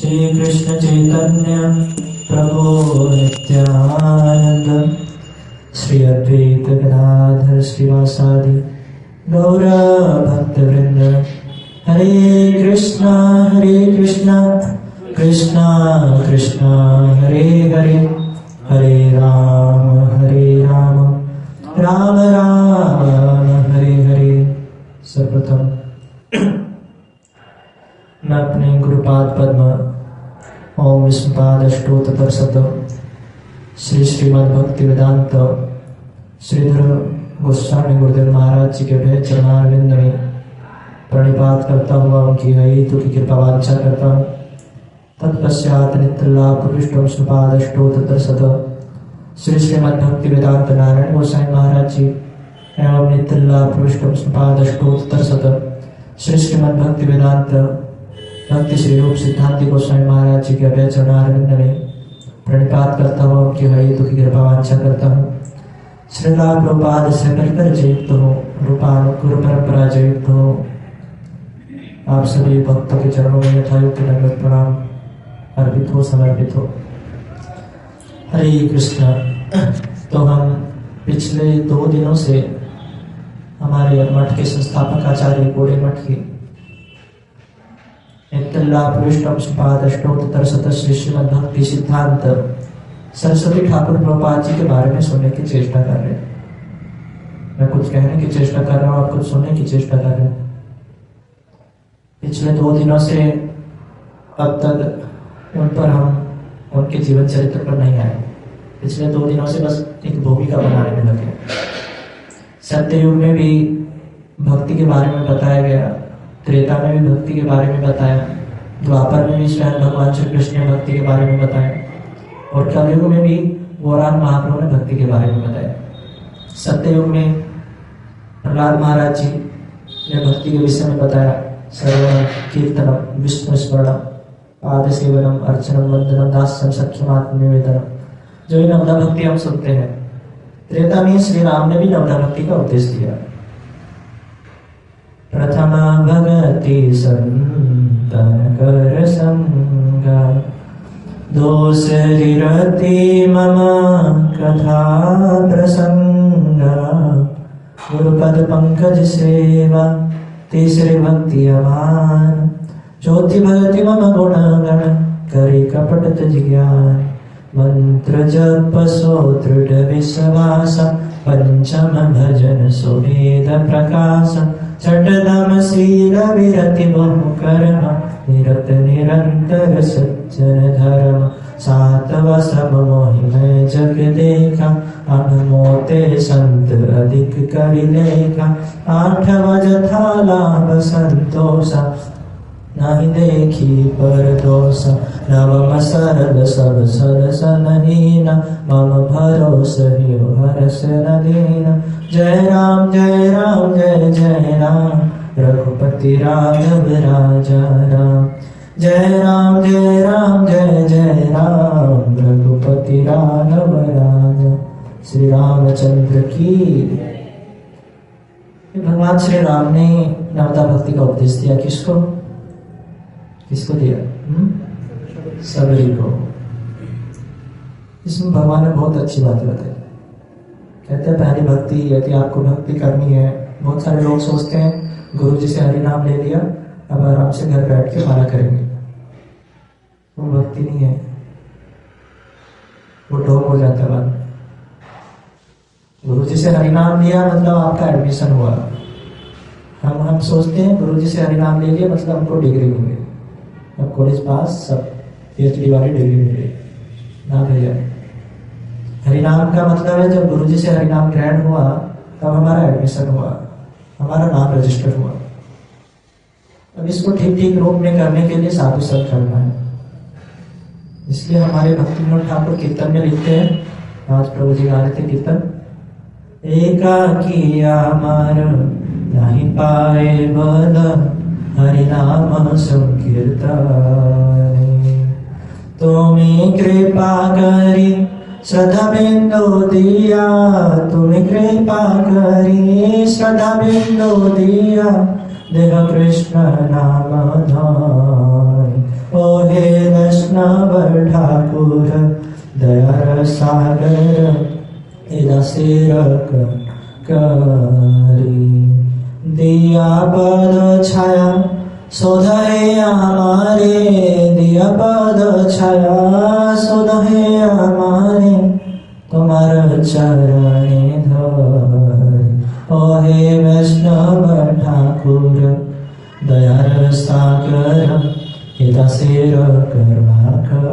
श्री कृष्ण चैतन्य प्रभु नित्यानंद श्री अद्वैत गदाधर श्रीवासादि गौर भक्तवृंद। हरे कृष्णा कृष्णा कृष्णा हरे हरे, हरे राम राम राम हरे हरे। सर्वप्रथम मैं अपने गुरुपाद पद्म ओम विष्णुपाद अष्टोत्तर शतम श्री श्रीमद् भक्ति वेदांत श्रीधर गोस्वामी गुरुदेव महाराज जी के भय चरणारविंद में प्रणिपात करता हुआ उनकी हेतु की कृपा वांछा करता हूँ। तत्पश्चात नित्य लाभ पृष्ठ विष्णुपाद अष्टोत्तर शतम श्री श्रीमद् भक्ति वेदांत नारायण गोसाई महाराज जी एवं नित्य लाभ पृष्ठ विष्णुपाद अष्टोत्तर शतम श्री श्रीमद् भक्ति वेदांत भक्ति श्री रूप सिद्धांति गोस्वामी महाराज जी के अभय चरणारविंद में प्रणिपात करता हुआ उनकी हेतु की कृपा वांछा करता हूँ। श्रीला प्रभुपाद से परिकर जयुक्त हो, रूपानुकुर परंपरा जयुक्त हो। आप सभी भक्तों के चरणों में यथायुक्त दंडवत प्रणाम अर्पित हो, समर्पित हो। हरे कृष्ण। तो हम पिछले 2 दिनों से हमारे मठ के संस्थापक आचार्य गोड़े मठ की अष्टोत्तर शत श्री श्रीमद् भक्ति सिद्धांत सरस्वती ठाकुर प्रभुपाद जी के बारे में सुनने की चेष्टा कर रहे हैं। मैं कुछ कहने की चेष्टा कर रहा हूँ, आप कुछ सुनने की चेष्टा कर रहे हैं। पिछले 2 दिनों से अब तक उन पर हम उनके जीवन चरित्र पर नहीं आए। पिछले 2 दिनों से बस एक भूमिका बनाने में लगे। सत्ययुग में भी भक्ति के बारे में बताया गया, त्रेता में भी भक्ति के बारे में बताया, द्वापर में भी स्वयं भगवान श्री कृष्ण ने भक्ति के बारे में बताया और कलयुग में भी गौरांग महाप्रभु ने भक्ति के बारे में बताया। सत्ययुग में प्रहलाद महाराज जी ने भक्ति के विषय में बताया। सर्वम कीर्तनम विष्णु स्मरणम पाद सेवनम अर्चनम वंदनम दास्यम सख्यम आत्मनिवेदनम, जो ये नवधा भक्ति हम सुनते हैं। त्रेता में श्री राम ने भी नवधा भक्ति का उपदेश दिया। प्रथमा भगति संतन कर संगा, दूसरी रति मम कथा प्रसंगा, गुरुपद पंकज सेवा तीसरी भक्ति अमान, चौथी भक्ति मम गुण गण करी कपट तज ज्ञान, मंत्र जप सो दृढ़ विश्वास, पंचम भजन सुवेद प्रकाश, छठदम शील विरति बहु कर्म, निरत निरंतर सज्जन धर्म, सातवा सब मोहि मैं जग देखा, अनमोते संत अधिक करि लेखा, आठवा जथा लाभ संतोषा, नहीं देखी पर दोष, नवम सरल सब सरस नहीना, मम भरोस हियो हरस न दीना, जय राम जय राम जय जय राम, रघुपति राघव राजा राम, जय राम जय राम जय जय राम, रघुपति राघव राजा। श्री रामचंद्र की। भगवान श्री राम ने नवधा भक्ति का उपदेश दिया। किसको किसको दिया? सभी को। इसमें भगवान ने बहुत अच्छी बात बताई। कहते हैं पहली भक्ति, यदि आपको भक्ति करनी है, बहुत सारे लोग सोचते हैं गुरु जी से हरि नाम ले लिया, अब आराम से घर बैठ के माला करेंगे। वो भक्ति नहीं है, वो ढोंग हो जाता है बाद। गुरु जी से हरि नाम लिया मतलब आपका एडमिशन हुआ। हम सोचते हैं गुरु जी से हरि नाम ले लिया मतलब हमको डिग्री मिल गई, अब कॉलेज पास, सब PhD वाली डिग्री मिल गई। ना भैया, हरिनाम का मतलब है जब गुरुजी से हरिनाम ग्रहण हुआ तब हमारा एडमिशन हुआ, हमारा नाम रजिस्टर हुआ। अब इसको ठीक ठीक रूप में करने के लिए साधु संग करना है। इसलिए हमारे भक्ति विनोद ठाकुर कीर्तन में लिखते हैं, आज प्रभु जी गा रहे थे कीर्तन, एकाकिया मार नहीं पाए बल, हरिनाम संकीर्तन, तुम्हें कृपा करी सदा बिंदु दिया, तुम्हें कृपा करी सदा बिंदु दिया, देव कृष्ण नाम धाय, ओ हे वैष्णव ठाकुर दया सागर सिर करी दिया पद छाया सोधे हमारे दिया पद छाया सोधे हमारे तुम्हार चरणे धर ओहे वैष्णव ठाकुर दया सागर सिर करवा कर।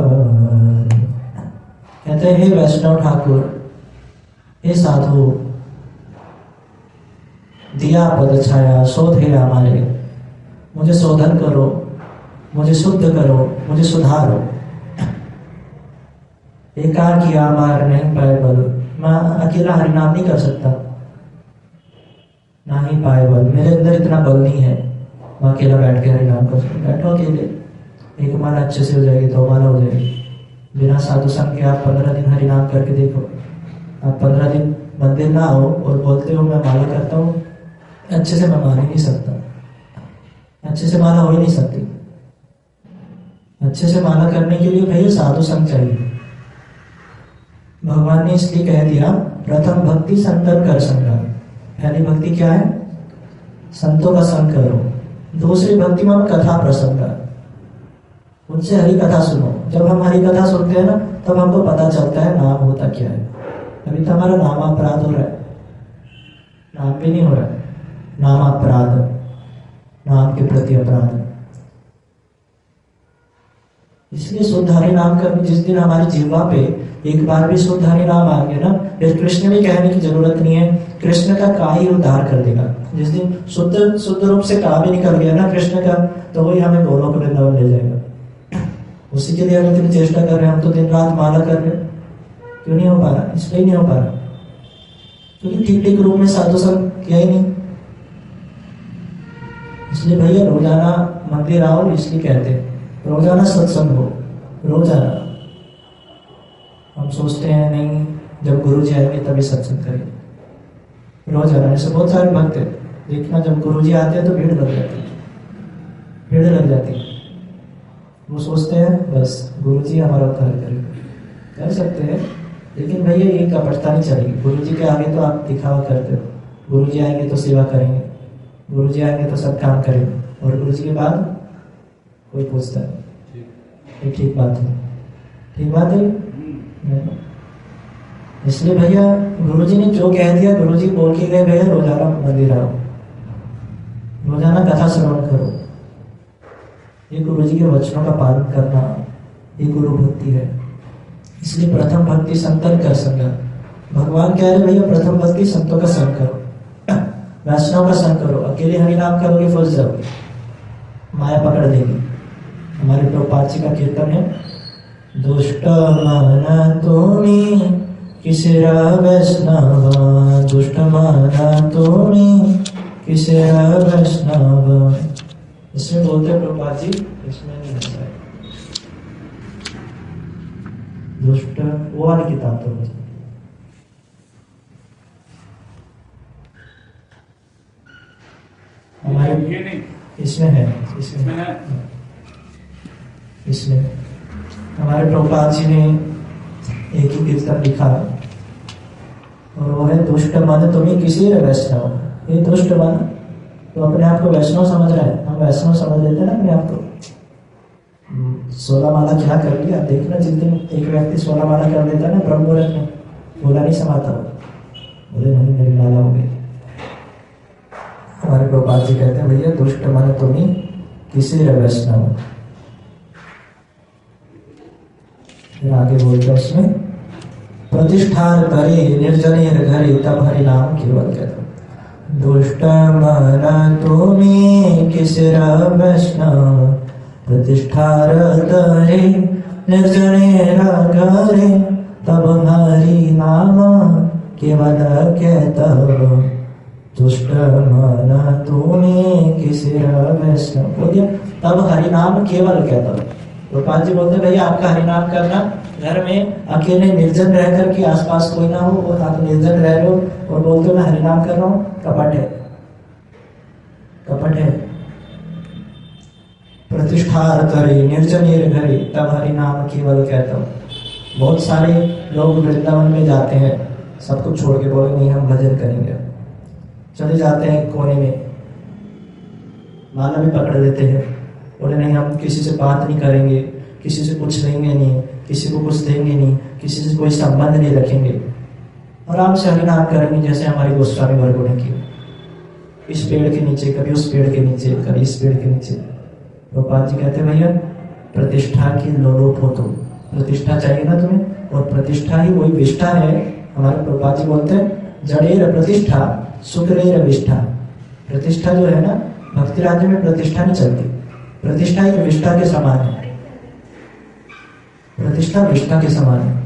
कहते हैं हे वैष्णव ठाकुर, हे साधु, दिया पद छाया शोध है हमारे, मुझे शोधन करो, मुझे शुद्ध करो, मुझे सुधारो। एकार किया मार नहीं पाए बल, मैं अकेला हरिनाम नहीं कर सकता, ना ही पाए बल, मेरे अंदर इतना बल नहीं है मैं अकेला बैठ के हरिनाम कर सकूं। बैठो अकेले, एक माला अच्छे से हो जाएगी, 2 माला हो जाएगी। बिना साधु संग के आप 15 दिन हरिनाम करके देखो। आप 15 दिन मंदिर ना आओ और बोलते हो मैं माला करता हूँ, अच्छे से मैं मान ही नहीं सकता, अच्छे से माला हो ही नहीं सकती। अच्छे से माला करने के लिए भैया साधु संग चाहिए। भगवान ने इसलिए कह दिया प्रथम भक्ति संतन कर संगा। पहली भक्ति क्या है? संतों का संग करो। दूसरी भक्ति में कथा प्रसंग, उनसे हरि कथा सुनो। जब हम हरि कथा सुनते हैं ना, तब हमको पता चलता है नाम होता क्या है। अभी तो हमारा नाम अपराध हो रहा है, नाम भी नहीं हो रहा है, नाम अपराध, नाम के प्रति अपराध। इसलिए शुद्ध हरि नाम करने, जिस दिन हमारी जीवा पे एक बार भी शुद्ध हरि नाम आ गया ना, फिर कृष्ण भी कहने की जरूरत नहीं है, कृष्ण का का ही उद्धार कर देगा। जिस दिन शुद्ध रूप से का भी निकल गया ना कृष्ण का, तो वही हमें गोलोक वृंदावन ले जाएगा। उसी के लिए हम इतनी चेष्टा कर रहे हैं। हम तो दिन रात माला कर रहे हैं, क्यों नहीं हो पा रहा? इसलिए नहीं हो पा रहा क्योंकि ठीक ठीक रूप में साधु संग किया ही नहीं। इसलिए भैया रोजाना मंदिर आओ, इसलिए कहते हैं रोजाना सत्संग हो, रोजाना। हम सोचते हैं नहीं जब गुरु जी आएंगे तभी सत्संग करेंगे। रोजाना, ऐसे बहुत सारे भक्त हैं, देखना जब गुरु जी आते हैं तो भीड़ लग जाती है, भीड़ लग जाती है। वो सोचते हैं बस गुरु जी हमारा उद्धार करेंगे। कर सकते हैं, लेकिन भैया ये कपटता नहीं चलेगी। गुरु जी के आगे तो आप दिखावा करते हो, गुरु जी आएंगे तो सेवा करेंगे, गुरु जी आएंगे तो सब काम करेंगे, और गुरु जी के बाद कोई पूछता है। ये ठीक बात है? ठीक बात है। इसलिए भैया गुरु जी ने जो कह दिया, गुरु जी बोल के गए भैया रोजाना मंदिर आओ, रोजाना कथा श्रवण करो। ये गुरु जी के वचनों का पालन करना, ये गुरु भक्ति है। इसलिए प्रथम भक्ति संतन कर संग। भगवान कह रहे भैया प्रथम भक्ति संतों का संग करो, वैष्णव का संग करो। अकेले हरिनाम करोगे फंस जाओगे, माया पकड़ देगी। हमारे प्रभुपाद जी का कीर्तन है, दुष्ट मन तूने किसरा वैष्णव, दुष्ट मन तूने किसरा वैष्णव। इसमें बोलते हैं प्रभुपाद जी, इसमें नहीं होता है दुष्ट, वो वाली किताब तो हमारे ये नहीं, इसमें है, इसमें है, इसमें हमारे प्रभुपाद जी ने एक ही कीर्तन लिखा, और वो है दुष्ट मन तुम्हें किसी वैष्णव। ये दुष्ट मन तो अपने आप को वैष्णव समझ रहा है। हम वैष्णव समझ लेते हैं ना अपने आप को। 16 माला क्या कर लिया, देखना जिस दिन एक व्यक्ति 16 माला कर लेता है ना ब्रह्म मुहूर्त में, बोला नहीं समाता, बोले नहीं मेरी माला हो गई। हमारे प्रभुपाद जी कहते हैं भैया दुष्ट मन तुम्हें किसी वैष्णव। फिर आगे बोलते हैं उसमें प्रतिष्ठान करे निर्जने घरे तब हरि नाम केवल कहते। दुष्ट मन तुम्हें किसरा वैष्णव, प्रतिष्ठार करे निर्जने घरे तब हरि नाम केवल कहतव। दुष्ट मन तुम्हें किसरा वैष्णव, बोलिए तब हरि नाम केवल कहतव। गोपाल जी बोलते भैया आपका हरिनाम करना घर में अकेले निर्जन रह कर के, आसपास कोई ना हो और आप निर्जन रह रहे हो और बोलते हो मैं हरिनाम कर रहा हूँ, कपट है, कपट है। प्रतिष्ठार्थरे निर्जनेर घरे तब हरि नाम केवल कहता हूँ। बहुत सारे लोग वृंदावन में जाते हैं, सब कुछ छोड़ के बोले नहीं हम भजन करेंगे, चले जाते हैं कोने में, माला भी पकड़ लेते हैं, बोले नहीं हम किसी से बात नहीं करेंगे, किसी से कुछ लेंगे नहीं, किसी को कुछ देंगे नहीं, किसी से कोई संबंध नहीं रखेंगे, आराम से हरिनाम करेंगे जैसे हमारे गोस्वामी वर्गों ने किया, इस पेड़ के नीचे, कभी उस पेड़ के नीचे, कभी इस पेड़ के नीचे। प्रभुपाद जी कहते भैया प्रतिष्ठा की लोलुप हो, तो प्रतिष्ठा चाहिए ना तुम्हें, और प्रतिष्ठा ही वही विष्ठा है। हमारे प्रभुपाद जी बोलते हैं जड़ेर प्रतिष्ठा सुकरेर विष्ठा। प्रतिष्ठा जो है ना, भक्ति राज्य में प्रतिष्ठा नहीं चलती, प्रतिष्ठा एक विष्ठा के समान है, प्रतिष्ठा विष्ठा के समान है।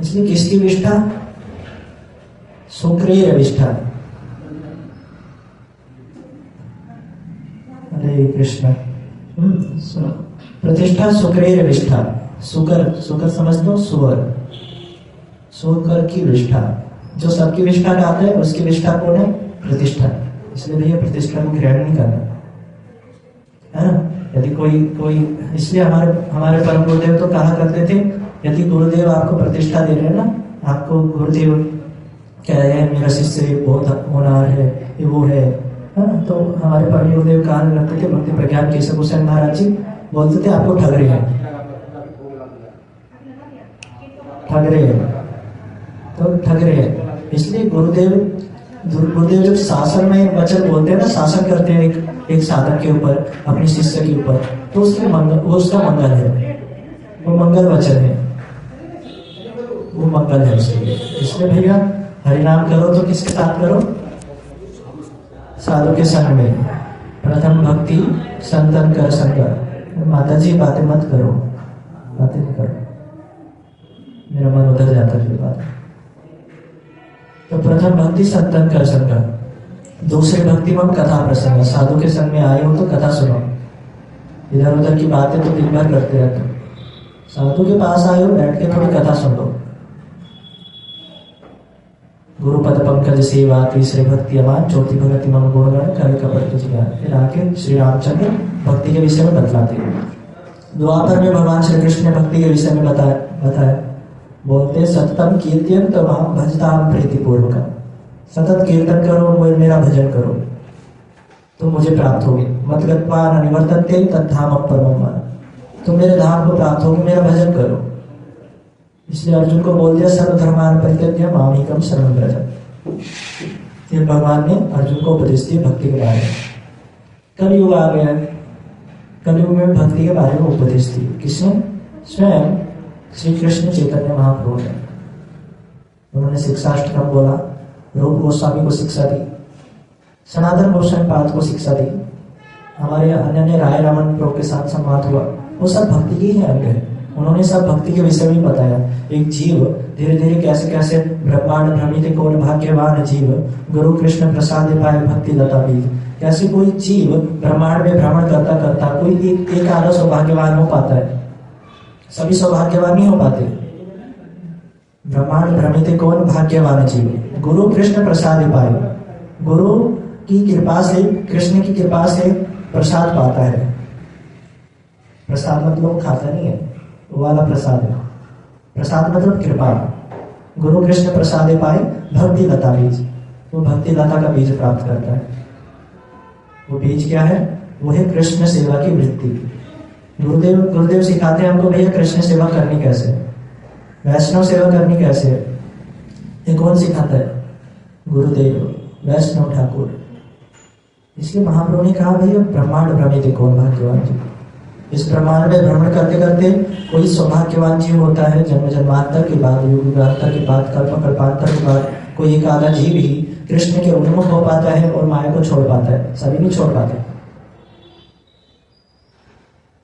इसलिए किसकी विष्ठा? सुकरेर विष्ठा। हरे कृष्ण। प्रतिष्ठा सुकरेर विष्ठा। सुकर, सुकर समझ दो, सुअर, सुकर की विष्ठा। जो सबकी विष्ठा गाता है उसकी विष्ठा कौन है? प्रतिष्ठा। इसलिए भैया प्रतिष्ठा को ग्रहण नहीं करना है ना। यदि कोई इसलिए हमारे परम गुरुदेव तो कहा करते थे, यदि गुरुदेव आपको प्रतिष्ठा दे रहे हैं ना, आपको गुरुदेव कह रहे हैं मेरा शिष्य बहुत होनहार है, ये वो है, तो हमारे परम गुरुदेव कहने लगते थे, भक्ति प्रज्ञान केशव गोस्वामी महाराज जी बोलते थे आपको ठग रहे हैं, ठग रहे हैं, तो ठग रहे हैं। इसलिए गुरुदेव जब शासन में वचन बोलते हैं ना, शासन करते हैं एक साधक के ऊपर, अपने शिष्य के ऊपर, तो उसका मंगल है, वो मंगल वचन है, वो मंगल है उसके लिए। इसलिए भैया हरिनाम करो तो किसके साथ करो? साधु के संग में। प्रथम भक्ति संतन कर संग। माता जी बातें मत करो, बातें नहीं करो, मेरा मन उधर जाता है फिर बात। तो प्रथम भक्ति संतन कर संग, दूसरी भक्ति में कथा प्रसंग। साधु के संग में आए हो तो कथा सुनो, इधर उधर की बातें तो दिन भर करते रहते हो, साधु के पास आए हो बैठ के थोड़ी कथा सुन लो। गुरु पद पंकज सेवा, तीसरे भक्ति अमान, चौथी भक्ति मम गुणगण कर कपट तुझ ज्ञान। फिर आके श्री रामचंद्र भक्ति के विषय में बतलाते हैं। द्वापर में भगवान श्री कृष्ण ने भक्ति के विषय में बताया बोलते सततम कीर्तन तमाम भजताम प्रीतिपूर्वक। सतत कीर्तन करो, मेरा भजन करो तो मुझे प्राप्त होगी। मत गत्वा न निवर्तन्ते तद्धाम परमम। तुम मेरे धाम को प्राप्त होगी, मेरा भजन करो। इसलिए अर्जुन को बोल दिया सर्वधर्मान परित्यज्य मामेकं शरणं व्रज। फिर भगवान ने अर्जुन को उपदेश दिया भक्ति के बारे में। कलयुग आ गया, कलयुग में भक्ति के बारे में उपदेश दिया किसने? स्वयं श्री कृष्ण चैतन्य महाप्रभु ने। उन्होंने शिक्षाष्टकम बोला, रूप गोस्वामी को शिक्षा दी, सनातन गोस्वामी पाद को शिक्षा दी, हमारे अन्य राय रामन प्रभु के साथ संवाद हुआ, वो सब भक्ति की ही अंग है। उन्होंने सब भक्ति के विषय में बताया। एक जीव धीरे धीरे कैसे कैसे ब्रह्मांड भ्रमित कौन भाग्यवान जीव, गुरु कृष्ण प्रसाद पाए भक्ति लता बीज। कैसे कोई जीव ब्रह्मांड में भ्रमण करता करता कोई एक आधा सौभाग्यवान हो पाता है, सभी सौभाग्यवान नहीं हो पाते। ब्रह्मांड भ्रमित कौन भाग्यवान जीव, गुरु कृष्ण प्रसाद पाए, गुरु की कृपा से, कृष्ण की कृपा से प्रसाद पाता है। प्रसाद मतलब खाता नहीं है, वो वाला प्रसाद है। प्रसाद मतलब कृपा। गुरु कृष्ण प्रसाद पाए भक्ति लता बीज, वो भक्ति लता का बीज प्राप्त करता है। वो बीज क्या है? वो है कृष्ण सेवा की वृत्ति। गुरुदेव सिखाते हैं हमको भैया कृष्ण सेवा करनी कैसे, वैष्णव सेवा करनी कैसे। ये कौन सिखाता है? गुरुदेव वैष्णव ठाकुर। इसलिए महाप्रभु ने कहा भैया ब्रह्मांड भ्रमित कौन भाग्यवान जीव। इस ब्रह्मांड में भ्रमण करते करते कोई सौभाग्यवान जीव होता है, जन्म जन्मांतर के बाद, युग युगांतर के बाद, कल्प कल्पांतर के बाद कोई एक आधा जीव ही कृष्ण के उन्मुख हो पाता है और माया को छोड़ पाता है। सभी नहीं छोड़ पाते।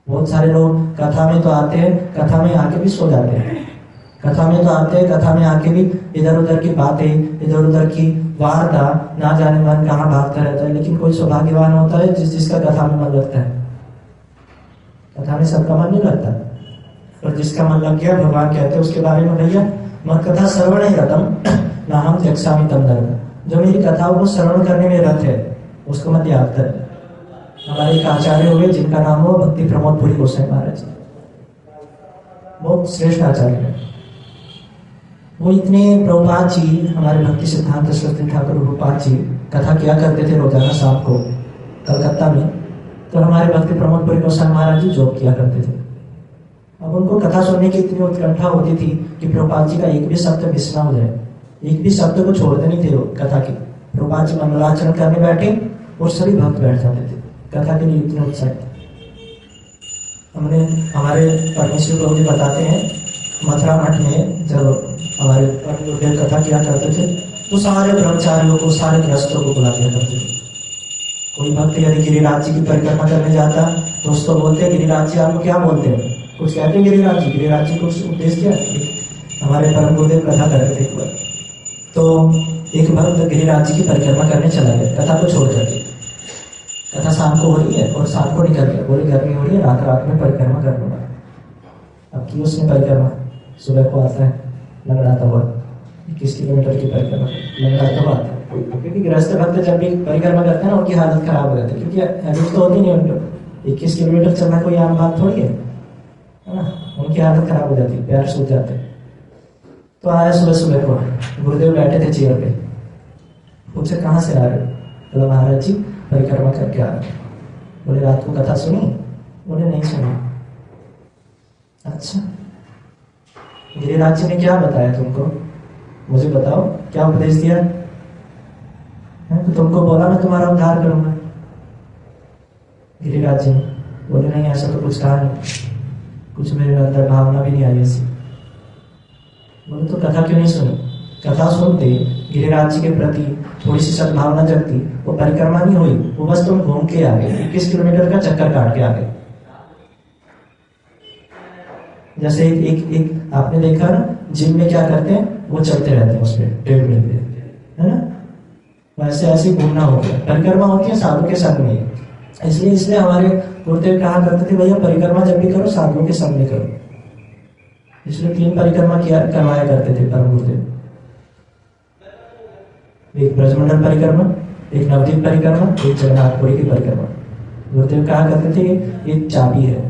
बहुत सारे लोग कथा में तो आते हैं, कथा में आके भी सो जाते हैं। कथा में तो आते हैं, कथा में आके भी इधर उधर की बातें, इधर उधर की वार्ता, ना जाने मन कहाँ भागता रहता है। लेकिन कोई सौभाग्यवान होता है जिसका कथा में मन लगता है। कथा में सबका मन नहीं लगता, और जिसका मन लग गया भगवान कहते हैं उसके बारे में भैया मत कथा श्रवण ही रतम ना हम त्यक्षामि तम धर्म। जो मेरी कथाओं को श्रवण करने में रत है उसको मत याद कर। हमारे एक आचार्य हुए जिनका नाम हुआ भक्ति प्रमोद पुरी गोसाई महाराज जी। बहुत श्रेष्ठ आचार्य है वो। इतने प्रभुपाद जी, हमारे भक्ति सिद्धांत सरस्वती ठाकुर प्रभुपाद जी कथा किया करते थे रोजाना शाम को कलकत्ता में। तो हमारे भक्ति प्रमोद पुरी गोसाई महाराज जी जॉब किया करते थे। अब उनको कथा सुनने की इतनी उत्कंठा होती थी कि प्रभुपाद जी का एक भी शब्द मिस ना हो जाए, एक भी शब्द को छोड़ते नहीं थे वो कथा की। प्रभुपाद जी मंगलाचरण करने बैठे और सभी भक्त बैठ जाते थे, कथा के लिए इतने उत्साहित। हमने हमारे परमेश्वर प्रभु जी बताते हैं मथुरा मठ में जब हमारे गुरुदेव कथा किया करते थे तो सारे ब्रह्मचारियों को, सारे गृहस्थों को बुला दिया करते थे। कोई भक्त यदि गिरिराज जी की परिक्रमा करने जाता तो उसको बोलते गिरिराज जी आपको क्या बोलते हैं, कुछ कहते हैं गिरिराज जी को उपदेश दिया। हमारे परम गुरुदेव कथा कर रहे थे एक बार, तो एक भक्त गिरिराज जी की परिक्रमा करने चला गया कथा को छोड़ करके। कथा शाम को हो रही है और शाम को निकल गया, बोले गर्मी हो रही है, रात में परिक्रमा कर लूंगा। अब की उसने परिक्रमा, सुबह को आता है लंगड़ाता हुआ 21 किलोमीटर की परिक्रमा लंगड़ाता हुआ आता है। क्योंकि गृहस्थ भक्त जब भी परिक्रमा करते हैं ना उनकी हालत खराब हो जाती है, क्योंकि हैबिट तो होती नहीं उनको। 21 किलोमीटर चलना कोई आम बात थोड़ी है ना। उनकी हालत खराब हो जाती है, पैर सूख जाते हैं। तो आया सुबह को, गुरुदेव बैठे थे चेयर पे, पूछे कहाँ से आ रहे? बोला महाराज जी परिक्रमा करके आ रहे। बोले रात को कथा सुनी? बोले नहीं सुनी। अच्छा, गिरिराज जी ने क्या बताया तुमको, मुझे बताओ, क्या उपदेश दिया है? तो तुमको बोला मैं तुम्हारा उद्धार करूंगा। गिरिराज जी ने बोले नहीं, ऐसा तो कुछ कहा नहीं, कुछ मेरे अंदर भावना भी नहीं आई ऐसी। बोले तो कथा क्यों नहीं सुनी? कथा सुनते गिरिराज जी के प्रति थोड़ी सी सद्भावना जगती, वो परिक्रमा नहीं हुई, वो बस तुम घूम के आ गए, 21 किलोमीटर का चक्कर काट के आ गए। जैसे एक आपने देखा ना जिम में क्या करते हैं, वो चलते रहते हैं उस पर ट्रेडमिल पे, है ना। वैसे ऐसे घूमना हो गया, परिक्रमा होती है साधु के संग में। इसलिए हमारे गुरुदेव कहा करते थे भैया परिक्रमा जब भी करो साधुओं के संग में करो। इसलिए 3 परिक्रमा करवाया करते थे परम गुरुदेव, एक ब्रजमंडल परिक्रमा, एक नवदीप परिक्रमा, एक जगन्नाथपुरी की परिक्रमा। गुरुदेव कहा करते थे ये चाबी है,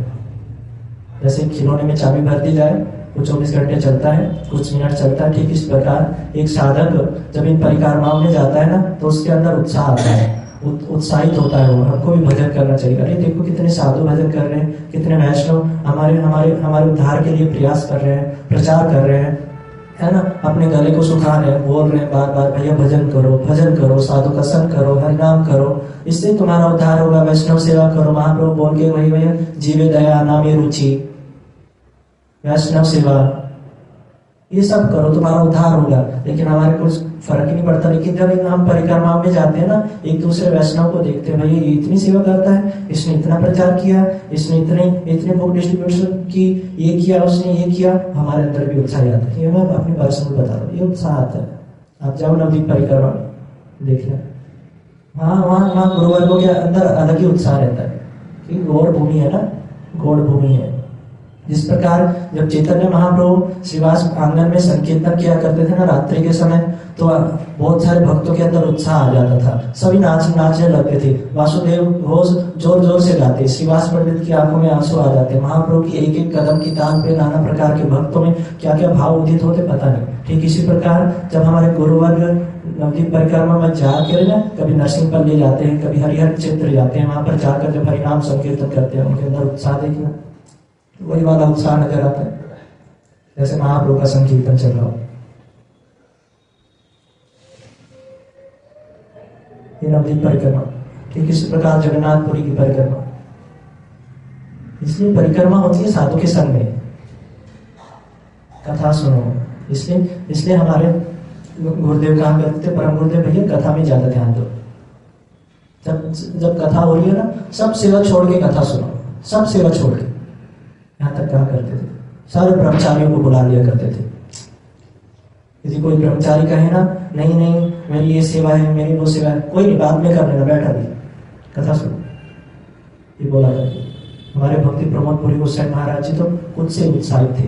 जैसे खिलौने में चाबी भर दी जाए, वो 24 घंटे चलता है, कुछ मिनट चलता है, ठीक इस प्रकार एक साधक जब इन परिक्रमाओं में जाता है ना तो उसके अंदर उत्साह आता है, उत्साहित होता है वो, हमको भी भजन करना चाहिए। अरे देखो कितने साधु भजन कर रहे हैं, कितने वैष्णव हमारे उद्धार के लिए प्रयास कर रहे हैं, प्रचार कर रहे हैं, है ना, अपने गले को सुखा रहे हैं, बोल रहे हैं बार बार भैया भजन करो, साधु का संग करो, हरिनाम करो, इससे तुम्हारा उद्धार होगा। वैष्णव सेवा करो, महाप्रभु बोल के वही भैया जीवे दया नामे रुचि, वैष्णव सेवा, ये सब करो तुम्हारा उद्धार होगा। लेकिन हमारे कुछ फर्क ही नहीं पड़ता। लेकिन जब हम परिक्रमाओं में जाते हैं ना, एक दूसरे वैष्णव को देखते हैं, भाई ये इतनी सेवा करता है, इसने इतना प्रचार किया, इसने इतने बुक डिस्ट्रीब्यूशन की, ये किया, उसने ये किया, हमारे अंदर भी उत्साह आता है। ये मैं अपनी पर्सनल बता रहा हूँ, ये उत्साह आता है। आप जाओ नवदीप परिक्रमा देखना, वहाँ गुरुवर्गों के अंदर अलग ही उत्साह रहता है, कि गौड़ भूमि है ना, गौड़ भूमि है। जिस प्रकार जब चैतन्य महाप्रभु श्रीवास आंगन में संकीर्तन किया करते थे ना रात्रि के समय, तो बहुत सारे भक्तों के अंदर उत्साह आ जाता था, सभी नाचने लगते थे। वासुदेव रोज जोर जोर से गाते, श्रीवास पंडित की आंखों में आंसू आ जाते, महाप्रभु की एक एक कदम की तान पे नाना प्रकार के भक्तों में क्या क्या भाव उदित होते पता नहीं। ठीक इसी प्रकार जब हमारे गुरुवर्ग नवदीप परिक्रमा में जाकर ना, कभी नरसिंह पर ले जाते हैं, कभी हरिहर क्षेत्र जाते हैं, वहां पर जाकर जब हरिनाम संकीर्तन करते हैं, उनके अंदर उत्साह देखना, वही वाला उत्साह नजर आता है, जैसे महाप्रभु का संकीर्तन चल रहा हो। ये नवदीप परिक्रमा, ठीक इसी प्रकार जगन्नाथपुरी की परिक्रमा। इसलिए परिक्रमा होती है साधु के संग में, कथा सुनो। इसलिए हमारे गुरुदेव कहा करते थे, परम गुरुदेव भैया कथा में ज्यादा ध्यान दो। जब कथा हो रही है ना, सब सेवा छोड़ के कथा सुनो, सब सेवा छोड़ के। यहाँ तक कहा करते थे, सारे ब्रह्मचारियों को बुला लिया करते थे। यदि कोई ब्रह्मचारी कहे ना नहीं मेरी ये सेवा है, मेरी वो सेवा है, कोई नहीं, बाद में कर लेना, बैठा भी कथा सुनो, ये बोला करते। हमारे भक्ति प्रमोद पुरी गोसाई महाराज जी तो खुद से उत्साहित थे।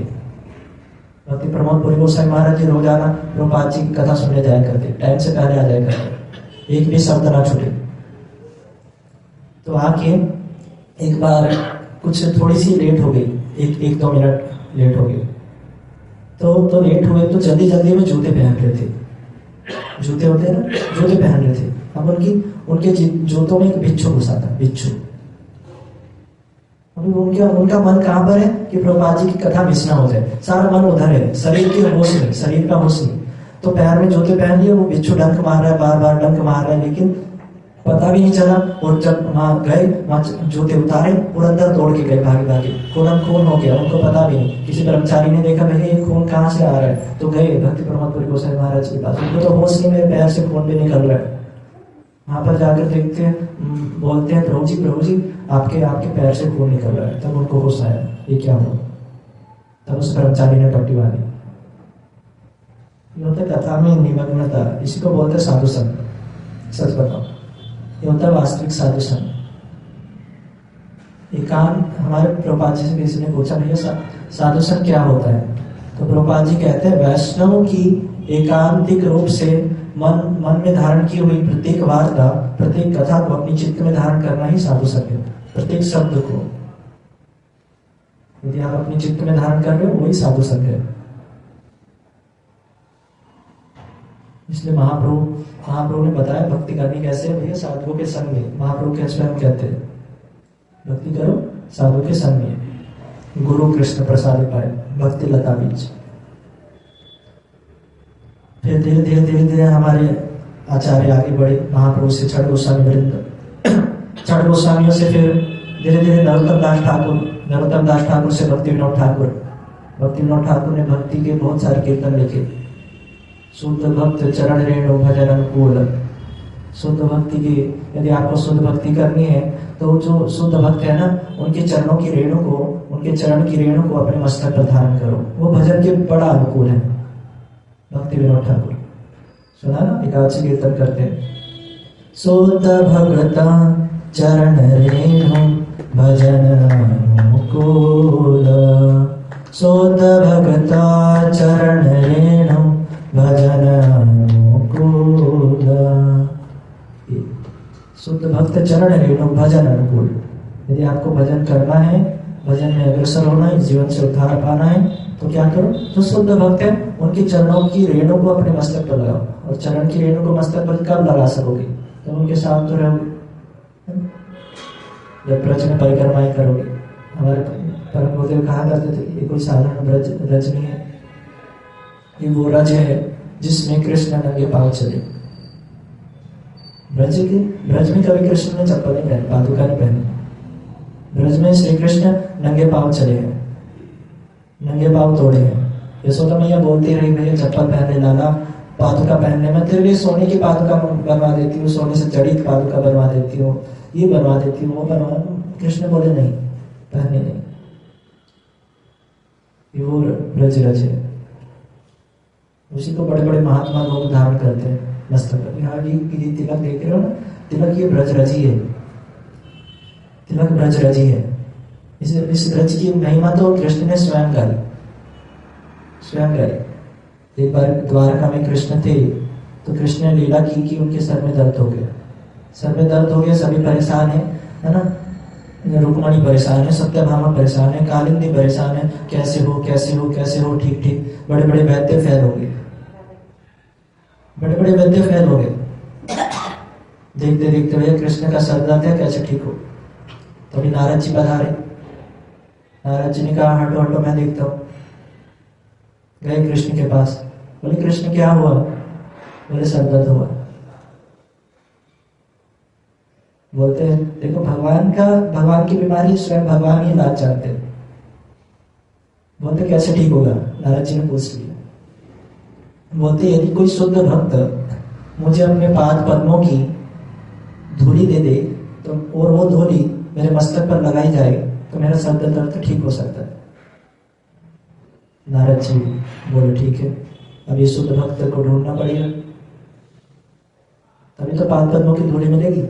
भक्ति प्रमोद पुरी गोसाई महाराज जी रोजाना प्रभुपाद जी की कथा सुनने जाया करते, टाइम से पहले आ जाया करते, एक भी शब्द ना छूटे। तो आके एक बार कुछ थोड़ी सी लेट हो गई, एक दो मिनट लेट हो गई, तो लेट हुए तो जल्दी जल्दी में जूते पहन रहे थे, जूते होते हैं ना, जूते पहन रहे थे। अब उनके जूतों में एक बिच्छू घुसा था, बिच्छू। अभी उनका मन कहाँ पर है कि प्रभुपाद जी की कथा मिस ना हो जाए, सारा मन उधर है, शरीर की होश नहीं, शरीर का होश नहीं। तो पैर में जूते पहन लिए, वो बिच्छू डंक मार रहा है, बार बार डंक मार रहा है, लेकिन पता भी नहीं चला। और जब वहां गए, वहां जूते उतारे और अंदर दौड़ के गए, भागे भागे, खून हो गया, उनको पता भी नहीं। किसी कर्मचारी ने देखा भैया ये खून कहाँ से आ रहा है, तो गए भक्ति प्रमोदपुरी गोसाई महाराज के पास। उनको तो होश नहीं, मेरे पैर से खून भी निकल रहा है। वहां पर जाकर देखते हैं, बोलते हैं प्रभु जी आपके पैर से खून निकल रहा है। तब उनको होश आया ये क्या हुआ। तब उस कर्मचारी ने पट्टी बांधी। ये होता कथा में निमग्नता, इसी को बोलते साधु संग। सच बताओ, ये होता है वास्तविक साधु संग। एकांत, हमारे प्रभुपाद जी से किसी ने पूछा भैया साधु संग क्या होता है, तो प्रभुपाद जी कहते हैं वैष्णव की एकांतिक रूप से मन में धारण की हुई प्रत्येक वार्ता, प्रत्येक कथा को अपनी चित्त में धारण करना ही साधु संग है। प्रत्येक शब्द को यदि आप अपनी चित्त में धारण कर रहे हो वही साधु संग है। इसलिए महाप्रभु ने बताया भक्ति करनी कैसे है भैया, साधुओं के संग में। महाप्रभु के स्वयं कहते हैं भक्ति करो साधु के संग में, गुरु कृष्ण प्रसाद पाए, भक्ति लता बीज। फिर धीरे धीरे हमारे आचार्य आगे बढ़े, महाप्रभु से छठ गोस्वामी वृंद, छठ गोस्वामियों से फिर धीरे धीरे नरोत्तम दास ठाकुर से भक्ति विनोद ठाकुर ने भक्ति के बहुत सारे कीर्तन लिखे। शुद्ध भक्त चरण रेणु भजन अनुकूल। शुद्ध भक्ति की, यदि आपको शुद्ध भक्ति करनी है तो जो शुद्ध भक्त है ना, उनके चरणों की रेणु को, उनके चरण की रेणु को अपने मस्तक पर धारण करो, वो भजन के बड़ा अनुकूल है। भक्ति विनोद ठाकुर सुना ना, एकादशी कीर्तन करते हैं। शुद्ध भगता चरण रेणु भजन अनुकूल, शुद्ध भगता चरण रेणु भजन अनुकूल। शुद्ध भक्त चरण रेणु भजन अनुकूल। यदि आपको भजन करना है, भजन में अग्रसर होना है, जीवन से उद्धार पाना है, तो क्या करो, जो शुद्ध भक्त है उनके चरणों की रेणु को अपने मस्तक पर लगाओ। और चरण की रेणु को मस्तक पर कब लगा सकोगे, तो उनके साथ तो रहोगे जब ब्रज में परिक्रमाएं करोगे। हमारे परम गुरुदेव कहा करते थे ये कोई साधारण ब्रज नहीं है, ये वो रज है जिसमें कृष्ण नंगे पांव चले। ब्रज में कभी कृष्ण ने चप्पल नहीं पहनी, पादुका नहीं पहनी। ब्रज में श्री कृष्ण नंगे पांव चले हैं, नंगे पांव तोड़े हैं। यशोदा मैया बोलती रही भैया चप्पल पहनने लाला, पादुका पहनने में तेरे लिए सोने की पादुका बनवा देती हूँ, सोने से जड़ित पादुका बनवा देती हूँ, ये बनवा देती हूँ, वो बनवा। कृष्ण बोले नहीं, पहनने नहीं, ये वो ब्रज रज है। उसी को बड़े बड़े महात्मा लोग धारण करते हैं मस्तक पर। यहाँ ये तिलक देख रहे हो ना, तिलक ये ब्रजरजी है, तिलक ब्रजरजी है। इस ब्रज की महिमा तो कृष्ण ने स्वयं गाई। एक बार द्वारका में कृष्ण थे, तो कृष्ण ने लीला की कि उनके सर में दर्द हो गया, सभी परेशान है ना। रुक्मणी परेशान है, सत्यभामा परेशान है, कालिंदी परेशान है, कैसे हो ठीक। बड़े बड़े वैद्य फेल हो गए, देखते भैया कृष्ण का सर दर्द है, कैसे ठीक हो। तभी नारद जी पधारे। नारद जी ने कहा हटो मैं देखता हूँ। गए कृष्ण के पास, बोले कृष्ण क्या हुआ, बोले सर दर्द हुआ। बोलते हैं देखो भगवान की बीमारी स्वयं भगवान ही इलाज जानते हैं। बोलते कैसे ठीक होगा, नारद जी ने पूछ लिया। बोलते यदि कोई शुद्ध भक्त मुझे अपने पाद पद्मों की धूली दे दे तो, और वो धूली मेरे मस्तक पर लगाई जाए तो मेरा सर दर्द ठीक हो सकता है। नारद जी बोले ठीक है, अब ये शुद्ध भक्त को ढूंढना पड़ेगा, तभी तो पाद पद्मों की धूली मिलेगी।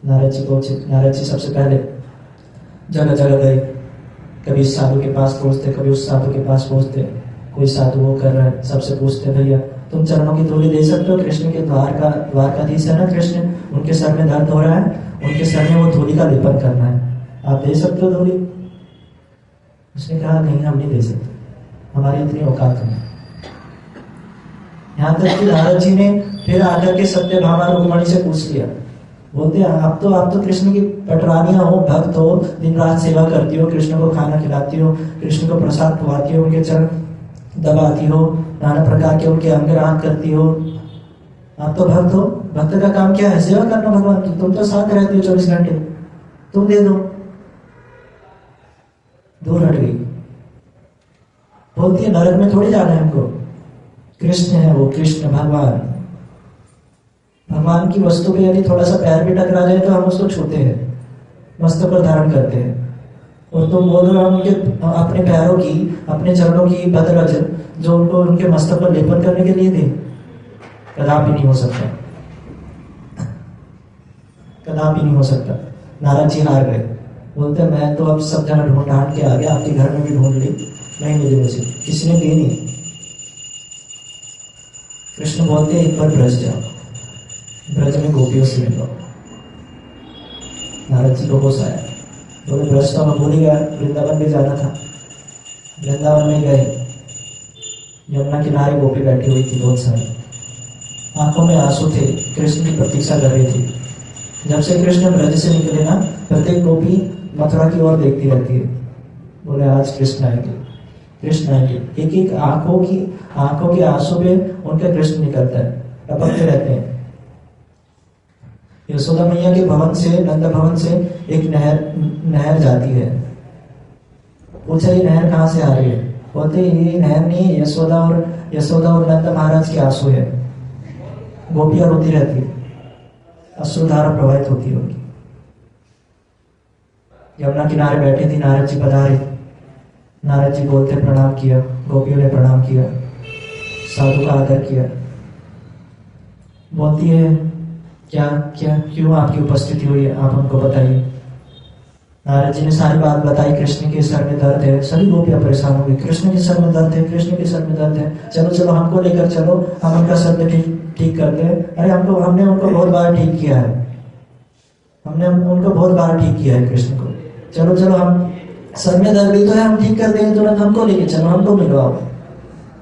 नारद जी पहुंचे। नारद जी सबसे पहले जगह जगह गए, कभी इस साधु के पास पहुंचते, कभी उस साधु के पास पहुंचते। कोई साधु वो कर रहा है, सबसे पूछते भैया तुम चरणों की धूली दे सकते हो, कृष्ण के द्वारकाधीश है ना कृष्ण, उनके सर में दर्द हो रहा है, उनके सर में वो धूलि का लेपन करना है, आप दे सकते हो धूलि? उसने कहा नहीं, हम नहीं दे सकते, हमारी इतनी औकात नहीं। यहाँ तक कि नारद जी ने फिर आकर के सत्यभामा रुक्मणी से पूछ लिया, बोलते आप तो कृष्ण की पटरानियां हो, भक्त हो, दिन रात सेवा करती हो, कृष्ण को खाना खिलाती हो, कृष्ण को प्रसाद खुआती हो, उनके चरण दबाती हो, नाना प्रकार के उनके अंगराग करती हो, आप तो भक्त हो। भक्त का काम क्या है? सेवा करना भगवान की। तुम तो साथ रहती हो 24 घंटे, तुम दे दो। दूर हट गई, बोलती है नरक में थोड़ी जाना है हमको, कृष्ण है वो, कृष्ण भगवान। भगवान की वस्तु पे यदि थोड़ा सा पैर भी टकरा जाए तो हम उसको छूते हैं, मस्तक पर धारण करते हैं। और तुम बोल रहे हो हम उनके अपने पैरों की, अपने चरणों की बदरज जो उनको उनके मस्तक पर लेपन करने के लिए दे? कदापि नहीं हो सकता, कदापि नहीं हो सकता। नारद जी हार गए, बोलते मैं तो अब सब जगह ढूंढ ढांड के आ गया, आपके घर में भी ढूंढ ली, नहीं मिली मुझे, किसी ने दी नहीं। कृष्ण बोलते एक बार ब्रज जाओ, ब्रज में गोपियों से मिलो। नारद जी को होश आया, बोले ब्रज तो मैं भूल ही गया, वृंदावन भी जाना था। वृंदावन में गए, यमुना किनारे गोपी बैठी हुई थी, बहुत सारी, आंखों में आंसू थे, कृष्ण की प्रतीक्षा कर रही थी। जब से कृष्ण ब्रज से निकले ना, प्रत्येक गोपी मथुरा की ओर देखती रहती है, बोले आज कृष्ण आएंगे, कृष्ण आएंगे। एक एक आंखों के आंसू पे उनका कृष्ण निकलता है, टपकते रहते हैं। यशोदा मैया के भवन से, नंद भवन से एक नहर जाती है। पूछा ये नहर कहाँ से आ रही है? बोलते ये नहर नहीं, यशोदा और नंद महाराज के आंसू है। गोपियां रोती रहती है, अश्रुधारा प्रवाहित होती है उनकी। यमुना किनारे बैठी थी, नारद जी पधारे। नारद जी बोलते प्रणाम किया, गोपियों ने प्रणाम किया, साधु का आदर किया। बोलती है क्या क्यों आपकी उपस्थिति हुई है, आप हमको बताइए। नारद जी ने सारी बात बताई, कृष्ण के सर में दर्द है। सभी गोपियां परेशान हो गई, कृष्ण के सर में दर्द है, कृष्ण के सर में दर्द है, चलो हमको लेकर चलो, हम उनका सर में ठीक करते हैं। अरे हमने उनको बहुत बार ठीक किया है, हमने उनको बहुत बार ठीक किया है कृष्ण को, चलो हम सर में दर्द भी तो है, हम ठीक कर देंगे तुरंत, हमको लेके चलो, हमको मिलवाओ।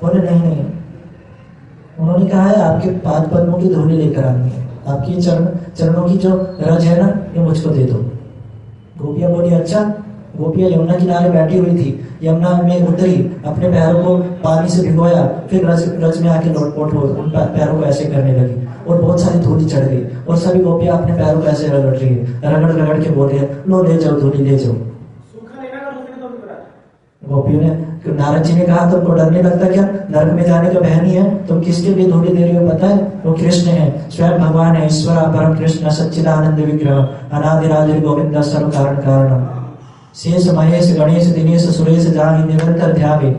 बोले नहीं, उन्होंने कहा है आपके पाद पद्मों की धूली लेकर आनी है, आपकी चरणों की जो रज है ना, ये मुझको दे दो। गोपियां बोली अच्छा। गोपियां यमुना किनारे बैठी हुई थी, यमुना में उतरी, अपने पैरों को पानी से भिगोया, फिर रज में आके लोटपोट हो उन पैरों को ऐसे करने लगी, और बहुत सारी धूली चढ़ गई, और सभी गोपियां अपने पैरों को ऐसे रगड़ रही है, रगड़ के बोल रही है लो ले जाओ धूली ले जाओ। गोपियों ने, नारद जी ने कहा तुमको डर नहीं लगता क्या? नरक में जाने का भय नहीं है? तुम किसके लिए धूली दे रही हो? पता है वो कृष्ण है, स्वयं भगवान है, ईश्वर परम कृष्ण सच्चिदानंद विग्रह, अनादिराज गोविंद सर्व कारण। शेष महेश गणेश दिनेश सुरेश जाहि निरंतर ध्यावे।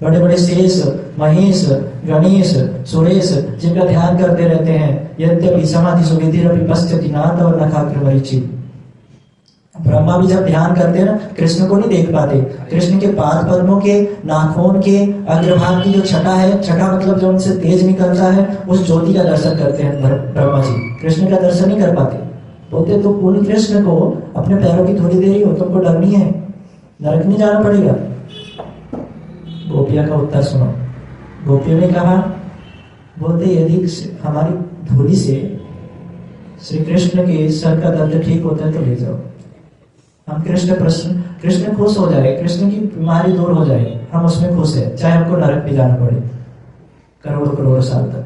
बड़े बड़े शेष महेश गणेश सुरेश जिनका ध्यान करते रहते हैं, यद्यपि समाधि सुविधिरपि पश्यति नाथ और नखाग्र मरीचि। ब्रह्मा भी जब ध्यान करते हैं ना, कृष्ण को नहीं देख पाते। कृष्ण के पाद पद्मों के नाखून के अग्रभाग की जो छटा है, छटा मतलब जो उनसे तेज निकलता है, उस ज्योति का दर्शन करते हैं ब्रह्मा जी, कृष्ण का दर्शन नहीं कर पाते। बोलते तो पूर्ण कृष्ण को अपने पैरों की धूली दे रही हो, तुमको डर नहीं है? नरक नहीं जाना पड़ेगा? गोपिया का उत्तर सुनो। गोपियों ने कहा, बोलते यदि हमारी धूली से श्री कृष्ण के सर का दर्द ठीक होता है तो ले जाओ, हम कृष्ण खुश हो जाए, कृष्ण की बीमारी दूर हो जाए, हम उसमें खुश है, चाहे हमको नरक भी जाना पड़े करोड़ों साल तक,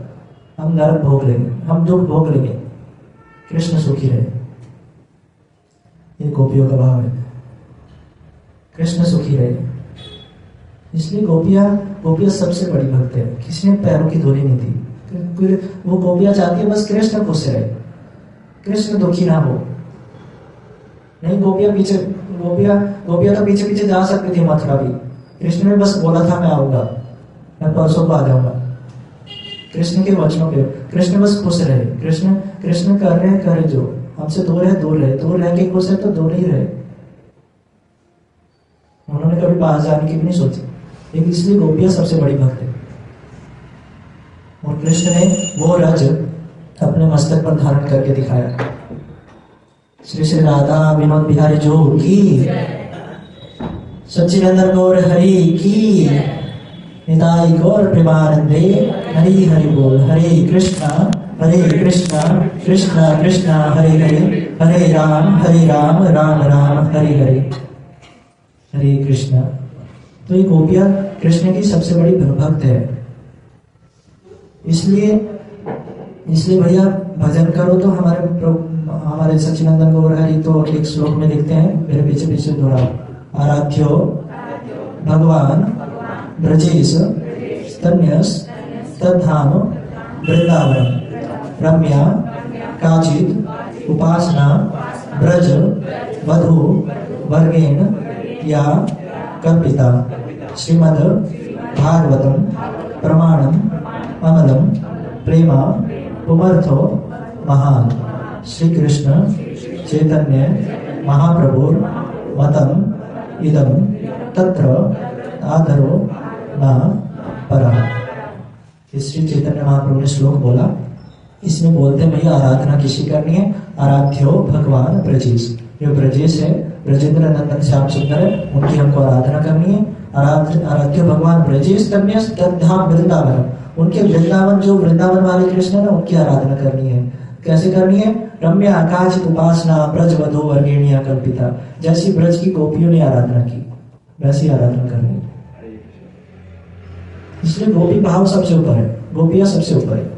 हम नरक भोग लेंगे, हम दुख भोग लेंगे, कृष्ण सुखी रहे। ये गोपियों का भाव है, कृष्ण सुखी रहे। इसलिए गोपियां सबसे बड़ी भक्त है, किसी ने पैरों की धूली नहीं दी। वो गोपियां चाहती है बस कृष्ण खुश रहे, कृष्ण दुखी ना हो। नहीं, गोपियां तो पीछे जा सकती थी मथुरा भी, कृष्ण ने बस बोला था मैं आऊंगा, मैं परसों को आ जाऊंगा। कृष्ण के वचनों पे कृष्ण बस खुश रहे। कृष्ण कर रहे जो हमसे दूर रह के खुश है तो दूर ही रहे। उन्होंने कभी पास जाने की भी नहीं सोची, लेकिन इसलिए गोपियां सबसे बड़ी भक्त है। और कृष्ण ने वो रज अपने मस्तक पर धारण करके दिखाया। श्री श्री राधा विनोद बिहारी जो की, सच्चिदानंद गौर हरि की, निताई गौर प्रेमानंदे, हरि हरि बोल। हरे कृष्णा कृष्णा कृष्णा हरे हरे, हरे राम राम राम हरे हरे। हरे कृष्णा। तो ये गोपियां कृष्ण की सबसे बड़ी भक्त है। इसलिए भैया भजन करो तो हमारे सच्चिदानंद गौर हरि तो एक श्लोक में लिखते हैं, मेरे पीछे पीछे दोहराओ। आराध्यो भगवान ब्रजेश स्तन्यस तद्धाम वृंदावन रम्या काचिद उपासना ब्रज वधु वर्गेण या कल्पिता। श्रीमद् भागवतम प्रमाणम अमलम प्रेमा पुमर्थो महान। श्री कृष्ण चैतन्य महाप्रभु मतम इदम तत्र आधरो न परा। श्री चैतन्य महाप्रभु ने श्लोक बोला, इसमें बोलते हैं भैया आराधना किसी करनी है? आराध्यो भगवान ब्रजेश, जो ब्रजेश है, ब्रजेंद्र नंदन श्याम सुंदर है, उनकी हमको आराधना करनी है। आराध्य भगवान ब्रजेश तद्धाम वृंदावन, उनके वृंदावन जो वृंदावन वाले कृष्ण है ना, उनकी आराधना करनी है। कैसे करनी है? रम्य आकाश उपासना ब्रज वधु वर्गेणिया कल्पिता, जैसी ब्रज की गोपियों ने आराधना की वैसी आराधना करनी है। इसलिए गोपी भाव सबसे ऊपर है, गोपियां सबसे ऊपर है।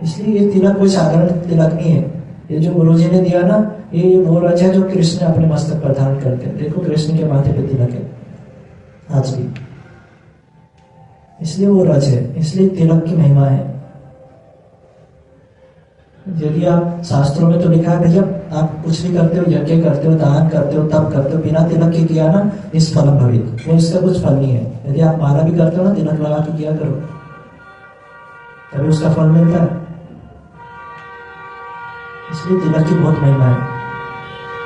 इसलिए ये तिलक कोई साधारण तिलक नहीं है। ये जो गुरुजी ने दिया ना, ये वो रज है जो कृष्ण अपने मस्तक पर धारण करते हैं। देखो कृष्ण के माथे पे तिलक है आज भी, इसलिए वो रज है, इसलिए तिलक की महिमा है। यदि आप शास्त्रों में तो लिखा है भैया आप कुछ भी करते हो, यज्ञ करते हो, दान करते हो, तप करते हो, बिना तिलक के किया ना निष्फलम भवेत्, वो इसका कुछ फल नहीं है। यदि आप माला भी करते हो ना, तिलक लगा के किया करो, तभी उसका फल मिलता है। इसलिए तिलक की बहुत महिमा है।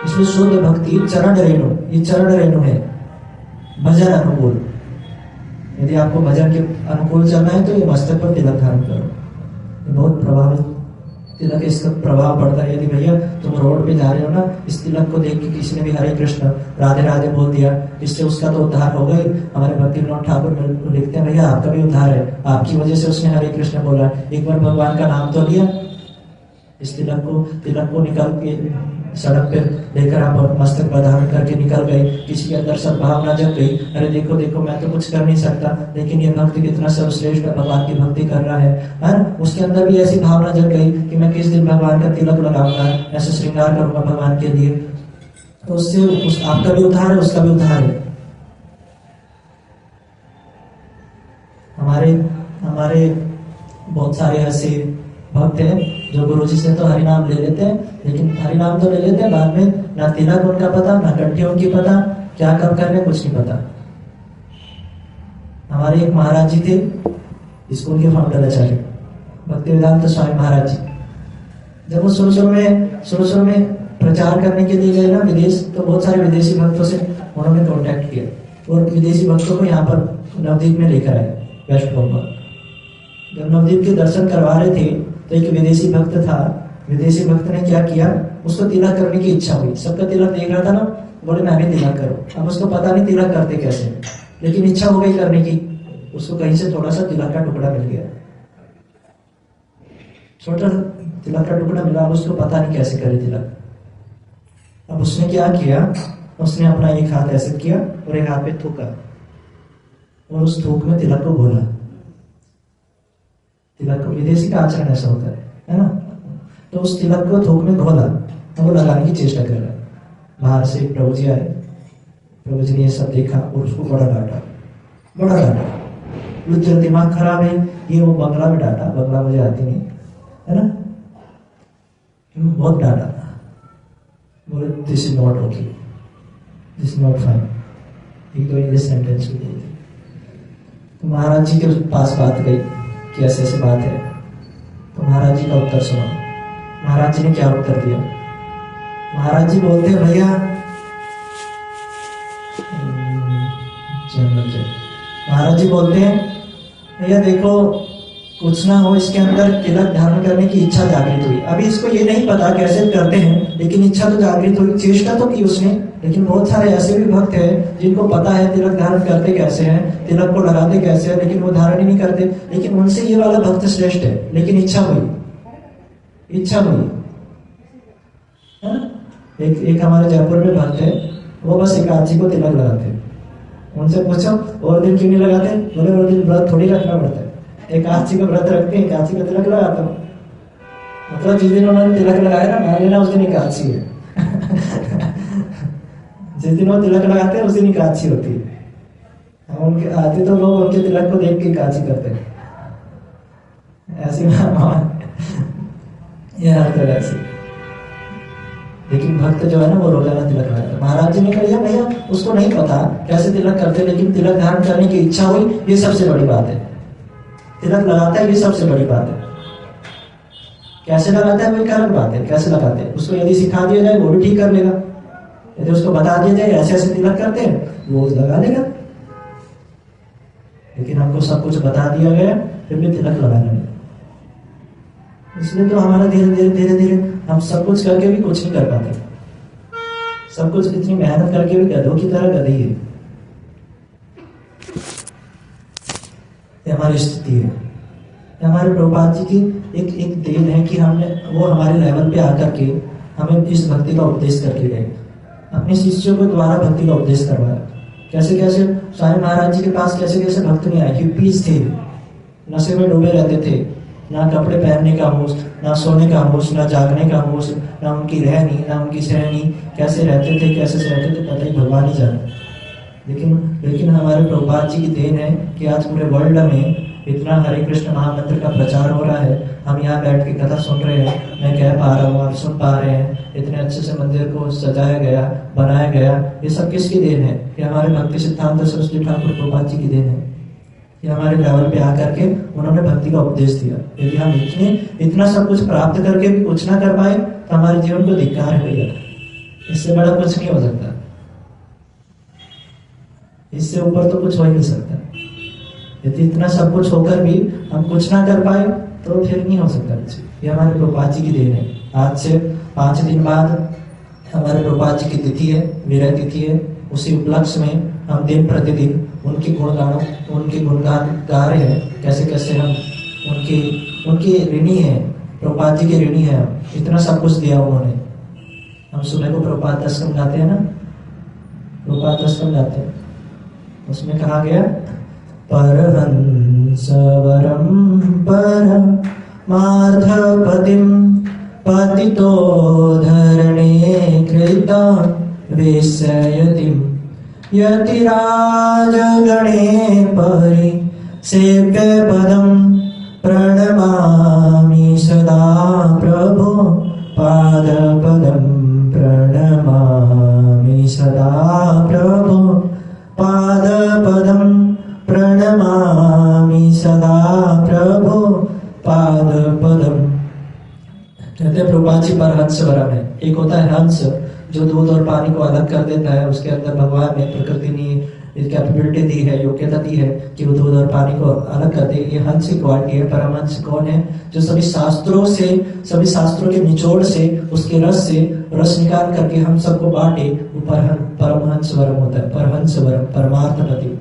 इसलिए शुद्ध भक्ति चरण रेणु, ये चरण रेणु है भजन अनुकूल। यदि आपको भजन के अनुकूल चलना है तो ये मस्तक पर तिलक धारण करो, ये बहुत प्रभावित तिलक, इसका प्रभाव पड़ता है। यदि भैया तुम रोड पे जा रहे हो ना, इस तिलक को देख के किसी ने भी हरे कृष्ण राधे राधे बोल दिया, इससे उसका तो उद्धार हो गई। हमारे भक्ति विनोद ठाकुर लिखते हैं भैया आपका भी उद्धार है, आपकी वजह से उसने हरे कृष्ण बोला, एक बार भगवान का नाम तो लिया। इस तिलक को निकाल के सड़क पे लेकर आप मस्तक पर धारण करके निकल गए, किसी के अंदर सद्भावना जग गई, अरे देखो देखो मैं तो कुछ कर नहीं सकता, लेकिन ये भक्त कितना सर्वश्रेष्ठ भगवान की भक्ति कर रहा है। उसके अंदर भी ऐसी भावना जग गई कि मैं किस दिन भगवान का तिलक लगाऊंगा, ऐसे श्रृंगार करूंगा भगवान के लिए, तो उससे आपका भी उद्धार है, उसका भी उद्धार है। हमारे बहुत सारे ऐसे भक्त हैं जो गुरुजी से तो हरिनाम ले लेते हैं, लेकिन हरिनाम तो ले लेते हैं, बाद में ना तिलक उनका पता, ना कंठी उनकी पता, क्या कब करने कुछ नहीं पता। हमारे एक महाराज जी थे स्कूल के फाउंडर आचार्य भक्तिवेदांत स्वामी महाराज जी, जब वो शुरू में प्रचार करने के लिए गए ना विदेश, तो बहुत सारे विदेशी भक्तों से उन्होंने कॉन्टेक्ट किया और विदेशी भक्तों को यहाँ पर नवद्वीप में लेकर आए वेस्ट बंगाल। जब नवद्वीप के दर्शन करवा रहे थे तो एक विदेशी भक्त था, विदेशी भक्त ने क्या किया, उसको तिलक करने की इच्छा हुई, सबका तिलक देख रहा था ना, बोले मैं भी तिलक करूं। अब उसको पता नहीं तिलक करते कैसे, लेकिन इच्छा हो गई करने की, उसको कहीं से थोड़ा सा तिलक का टुकड़ा मिल गया, छोटा तिलक का टुकड़ा मिला, अब उसको पता नहीं कैसे करे तिलक। अब उसने क्या किया, उसने अपना एक हाथ ऐसे किया और एक हाथ पे थूका और उस थूक में तिलक को घोला। तिलक विदेशी का आचरण ऐसा होता है ना, तो उस तिलक को थूक में घोला, वो लगाने की चेष्टा कर रहा है। बाहर से प्रभु जी आए, प्रभु जी ने ये सब देखा और उसको बड़ा डांटा। तेरा दिमाग खराब है, ये वो बंगला में डांटा, बंगला मुझे आती नहीं है ना, बहुत डांटा, बोले this is not okay, this is not fine, एक दो इंग्लिश सेंटेंस भी बोलते। तो महाराज जी के पास बात गई कि ऐसे ऐसे बात है, तो महाराज जी का उत्तर सुनो। महाराज जी ने क्या उत्तर दिया? महाराज जी बोलते हैं भैया महाराज जी बोलते हैं भैया देखो कुछ ना हो इसके अंदर तिलक धारण करने की इच्छा जागृत हुई। अभी इसको ये नहीं पता कैसे करते हैं, लेकिन इच्छा तो जागृत हुई, चेष्टा तो की उसने। लेकिन बहुत सारे ऐसे भी भक्त हैं जिनको पता है तिलक धारण करते कैसे हैं, तिलक को लगाते कैसे हैं, लेकिन वो धारण ही नहीं करते। लेकिन उनसे ये वाला भक्त श्रेष्ठ है, लेकिन इच्छा हुई, इच्छा हुई। एक हमारे जयपुर में भक्त है, वो बस एकादशी को तिलक लगाते हैं। उनसे पूछो और दिन क्यों नहीं लगाते, बोले वो दिन व्रत थोड़ी रखना पड़ता है, एकादशी का व्रत रखते हैं, एकादशी का तिलक लगाता हूँ। मतलब जिस दिन उन्होंने तिलक लगाया ना, मान लेना उस दिन एकादशी है। जिस दिन वो तिलक लगाते हैं उस दिन एकादशी होती है। हम उनके आते तो लोग उनके तिलक को देख के एकादशी करते हैं, ऐसी ये हर तरह से। लेकिन भक्त जो है ना वो रोजाना तिलक लगाता है। महाराज जी ने कहा भैया उसको नहीं पता कैसे तिलक करते, लेकिन तिलक धारण करने की इच्छा हुई, ये सबसे बड़ी बात है। तिलक लगाता है ये सबसे बड़ी बात है। कैसे लगाता है वो एक अलग बात है, कैसे लगाते हैं उसको यदि सिखा दिया जाए वो भी ठीक कर लेगा। यदि उसको बता दिया जाए ऐसे ऐसे तिलक करते हैं वो लगा लेगा। लेकिन हमको सब कुछ बता दिया गया फिर भी तिलक लगाना नहीं। इसलिए तो हमारा धीरे धीरे हम सब कुछ करके भी कुछ नहीं कर पाते। सब कुछ इतनी मेहनत करके भी गधों की तरह गधी है, ये हमारी स्थिति है। हमारे प्रभुपाद जी की एक देन है कि हमने वो हमारे लेवल पे आकर के हमें इस भक्ति का उपदेश करके गए। अपने शिष्यों के द्वारा भक्ति का उपदेश करवाया। कैसे कैसे सारे महाराज जी के पास कैसे कैसे भक्त नहीं आए, हिप्पीज थे, नशे में डूबे रहते थे, ना कपड़े पहनने का होश, ना सोने का होश, ना जागने का होश, ना उनकी रहनी, ना उनकी सहनी, कैसे रहते थे कैसे रहते थे पता ही भगवान ही जाने। लेकिन हमारे प्रभुपाद जी की देन है कि आज पूरे वर्ल्ड में इतना हरे कृष्ण महामंत्र का प्रचार हो रहा है। हम यहाँ बैठ के कथा सुन रहे हैं, मैं कह पा रहा हूँ, आप सुन पा रहे हैं। इतने अच्छे से मंदिर को सजाया गया, बनाया गया, ये सब किसकी देन है? ये हमारे भक्ति सिद्धांत सरस्वती ठाकुर प्रभुपाद जी की देन है। ये हमारे लेवल पे आकर के उन्होंने भक्ति का उपदेश दिया। यदि हम इतना सब कुछ प्राप्त करके भी कुछ ना कर पाए तो हमारे जीवन को धिक्कार है भैया। इससे बड़ा कुछ नहीं हो सकता, इससे ऊपर तो कुछ हो ही नहीं सकता। यदि इतना सब कुछ होकर भी हम कुछ ना कर पाए तो फिर नहीं हो सकता कुछ। ये हमारे प्रभुपाद जी की देन है। आज से 5 दिन बाद हमारे प्रभुपाद जी की तिथि है, विरह तिथि है। उसी उपलक्ष्य में हम दिन प्रतिदिन उनके गुणगान गा रहे हैं। कैसे कैसे हम उनकी ऋणी है, प्रभुपाद जी के ऋणी है। इतना सब कुछ दिया उन्होंने। हम सुबह को प्रभुपाद दशकम गाते हैं ना, प्रभुपाद दशकम गाते हैं। उसमें कहा गया परहंस वरम परमार्थपतिं पतितो धरणे कृता विषयतिं यतिराजगणे परि सेव्य पदं प्रणमामि सदा प्रभो पादपदं प्रणमामि सदा प्रभो पादपदं प्रणमामि सदा प्रभो पादपदम। कहते हैं प्रभुपाद जी परहंस वरम है। एक होता है हंस जो दूध और पानी को अलग कर देता है। उसके अंदर भगवान ने प्रकृति ने कैपेबिलिटी दी है, योग्यता दी है कि वो दूध और पानी को अलग कर दे। ये हंस की क्वालिटी है। परमहंस कौन है? जो सभी शास्त्रों के निचोड़ से, उसके रस से रस निकाल करके हम सबको बांटे, वो परमहंस वरम होता है। परहंस वरम परमार्थपति,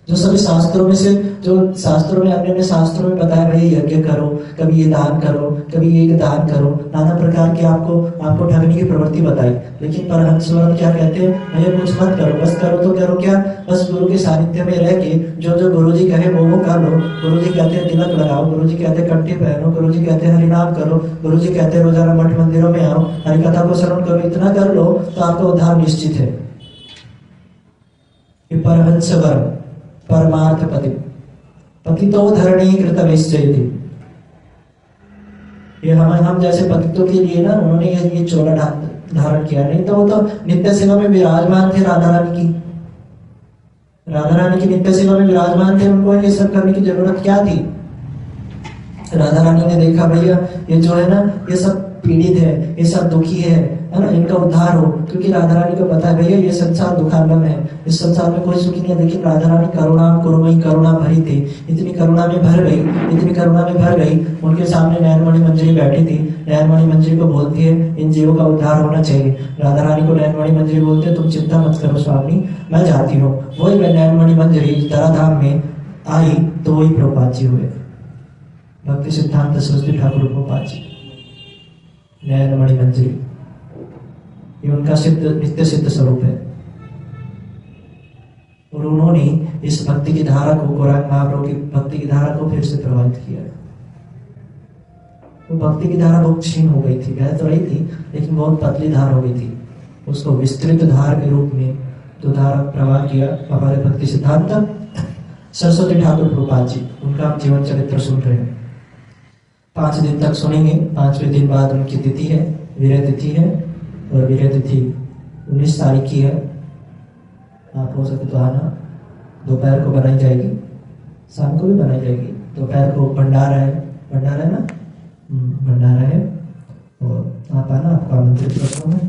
जो सभी शास्त्रों में से, जो शास्त्रों में अपने शास्त्रों में बताया भाई यज्ञ करो, कभी ये दान करो, कभी ये दान करो, नाना प्रकार की आपको ठगने की प्रवृत्ति बताई। लेकिन परहंस वरम क्या कहते हैं? भैया कुछ मत करो, बस करो तो करो क्या, बस गुरु के सानिध्य में रह के जो गुरु जी कहे वो कर लो। गुरु जी कहते हैं तिलक लगाओ, गुरु जी कहते हैं कंठी पहनो, गुरु जी कहते हैं हरिनाम करो, गुरु जी कहते हैं रोजाना मठ मंदिरों में आओ, हरिकथा को श्रवण करो। इतना कर लो तो आपका उद्धार निश्चित है। परहंस वरम परमार्थ पतितो धरणी कृत विश्चयति। ये हम जैसे पतितों के लिए ना उन्होंने ये चोला धारण किया। नहीं तो वो तो नित्य सेवा में विराजमान थे। राधा रानी की नित्य सेवा में विराजमान थे। उनको ये सब करने की जरूरत क्या थी? राधा रानी ने देखा भैया ये जो है ना ये सब पीड़ित है, ये सब दुखी है, है ना, इनका उद्धार हो। क्योंकि राधा रानी को पता है भैया ये संसार दुखालम है, इस संसार में कोई सुख नहीं है। लेकिन राधा रानी करुणा कुरुमयी, करुणा भरी थी, इतनी करुणा में भर गई, इतनी करुणा में भर गई। उनके सामने नयनमणि मंजरी बैठी थी, नयनमणि मंजरी को बोलती है इन जीवों का उद्धार होना चाहिए। राधा रानी को नयनमणि मंजरी बोलते तुम चिंता मत करो स्वामी, मैं जाती हूँ। वही नयनमणि मंजरी धराधाम में आई तो वही प्रभुपाद जी हुए, भक्ति सिद्धांत सरस्वती ठाकुर प्रभुपाद जी। नयनमणि मंजरी ये उनका सिद्ध नित्य सिद्ध स्वरूप है। और उन्होंने इस भक्ति की धारा को, गौरांग महाप्रभु की भक्ति की धारा को फिर से प्रभावित किया। वो भक्ति की धारा बहुत क्षीण हो गई थी, बह तो रही थी लेकिन बहुत पतली धार हो गई थी। उसको विस्तृत धार के रूप में जो धारा प्रवाह किया हमारे भक्ति सिद्धांत सरस्वती ठाकुर प्रभुपाद जी। उनका हम जीवन चरित्र सुन रहे हैं, 5 दिन तक सुनेंगे। 5वें दिन बाद उनकी तिथि है, वीर्य तिथि है, और वीर्य तिथि 19 तारीख की है। आप हो सके तो आना। दोपहर को बनाई जाएगी, शाम को भी बनाई जाएगी। दोपहर को भंडारा है, भंडारा है ना, भंडारा है, और आप आना, आपको आमंत्रित करता हूँ।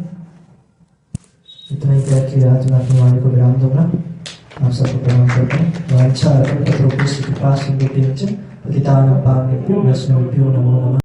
इतना ही कह के आज मैं अपनी वाणी को विराम दूंगा। आप सबको प्रणाम करता हूँ। अच्छा कृपा सिंधु पतितानां पावनेभ्यो वैष्णवेभ्यो नमो नमः।